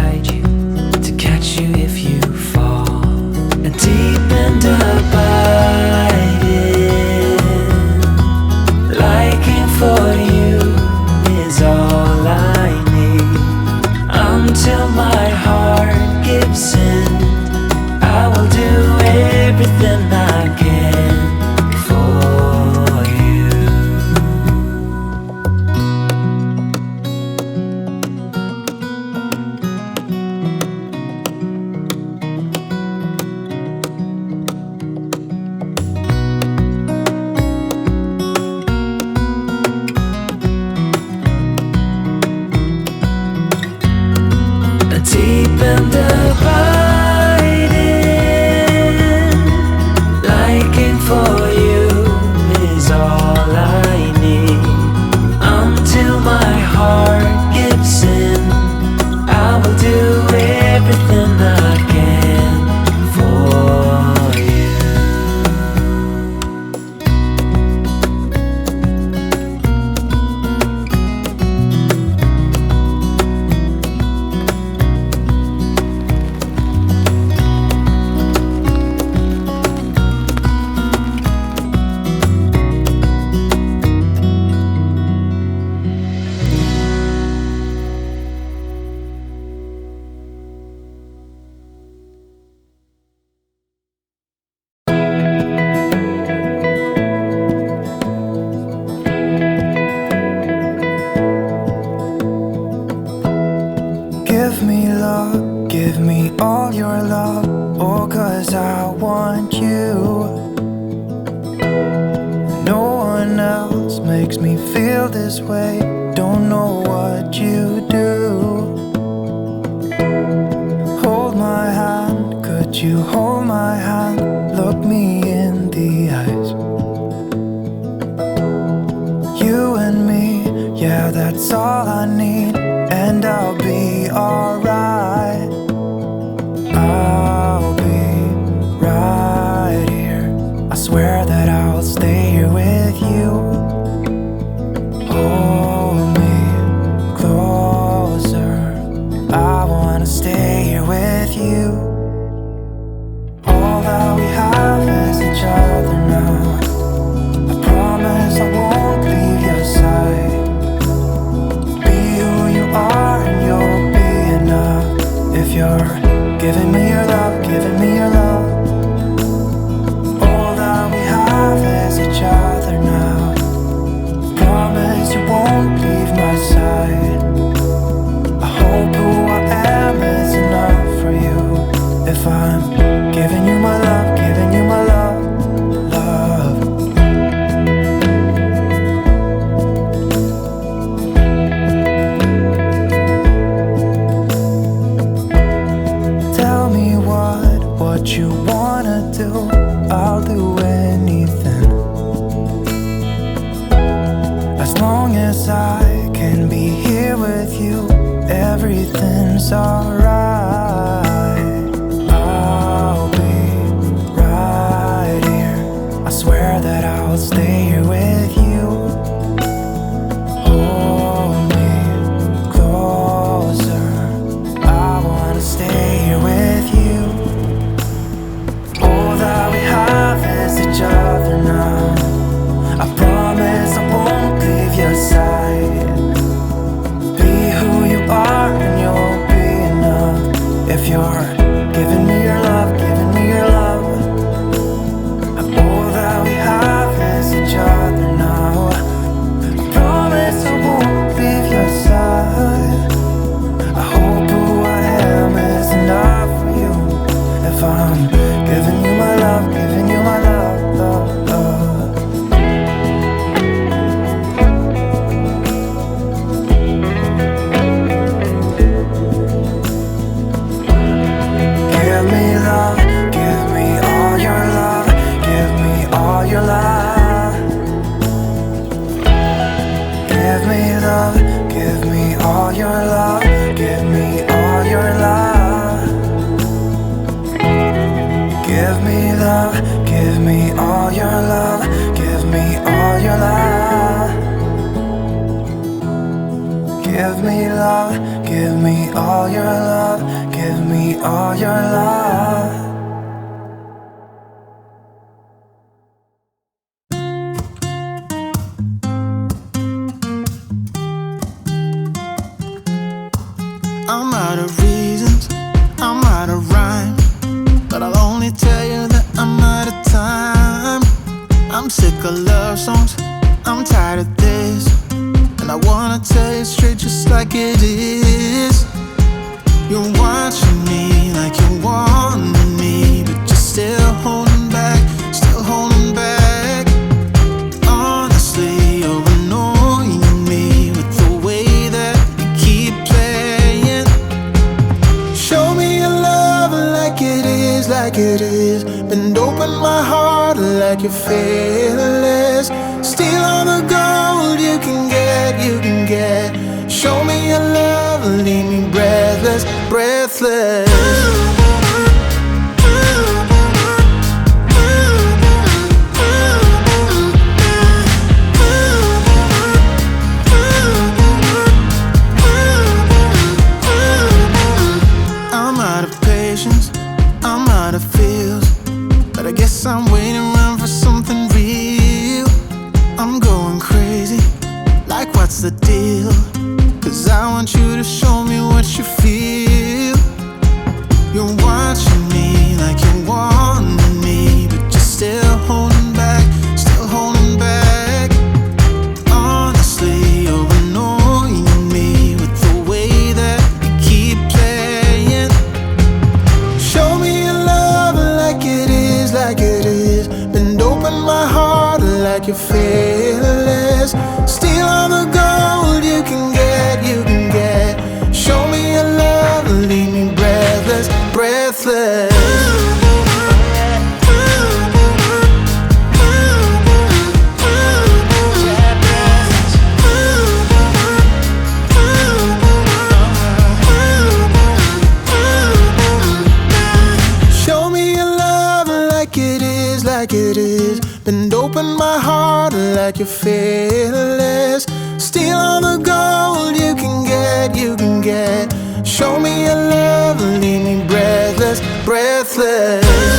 guide you, to catch you if you fall. And deep and abiding, liking for you is all I need. Until my heart gives in, I will do everything I can for you. Deep and abiding, liking for you is all I need. Until my heart gives in, I will do everything I can for you. Give me love, give me all your love, oh, 'cause I want you. No one else makes me feel this way, don't know what you do. Hold my hand, could you hold my hand, look me in the eyes. You and me, yeah, that's all I need, and I'll be alright. I'll be right here, I swear that I'll stay here with you. Hold me closer, I wanna stay here with you. All that we have is each other now, I promise I won't leave your side. Be who you are and you'll be enough. If you're giving me your love, giving me your love. All that we have is each other now, promise you won't leave my side. I hope who I am is enough for you. If I'm giving you my love, giving you my love, love. Tell me what you wanna do, I'll do anything. As long as I can be here with you, everything's alright. I'll be right here, I swear that I'll stay here with you. Hold me closer, I wanna stay here with you. All that we have is each other now, I promise I won't leave your side. Be who you are and you'll be enough. If you're giving me your love, giving me your love. All that we have is each other now, I promise I won't leave your side. I hope who I am is enough. all your love. I'm out of reasons, I'm out of rhyme, but I'll only tell you that I'm out of time. I'm sick of love songs, I'm tired of this, and I wanna tell you straight just like it is. You're watching me like you want me, but you're still holding back, still holding back. Honestly, you're annoying me with the way that you keep playing. Show me your love like it is, like it is. Bend open my heart like you're fearless. Steal all the gold you can get, you can get. Show me your love, leave me breathless, breathless. I'm out of patience, I'm out of feels, but I guess I'm waiting around for something real. I'm going crazy, like what's the deal? 'Cause I want you to show me what you feel. You're watching me like you want me, but you're still holding back, still holding back. Honestly, you're annoying me with the way that you keep playing. Show me your love like it is, like it is. Bend open my heart like you're fearless. Steal all the gold you can get, you can get. Show me your love, leave me breathless, breathless. Show me your love like it is, like it is. Bend open my heart like you're fearless. Steal all the gold you can get, you can get. Show me your love, leave me breathless, breathless.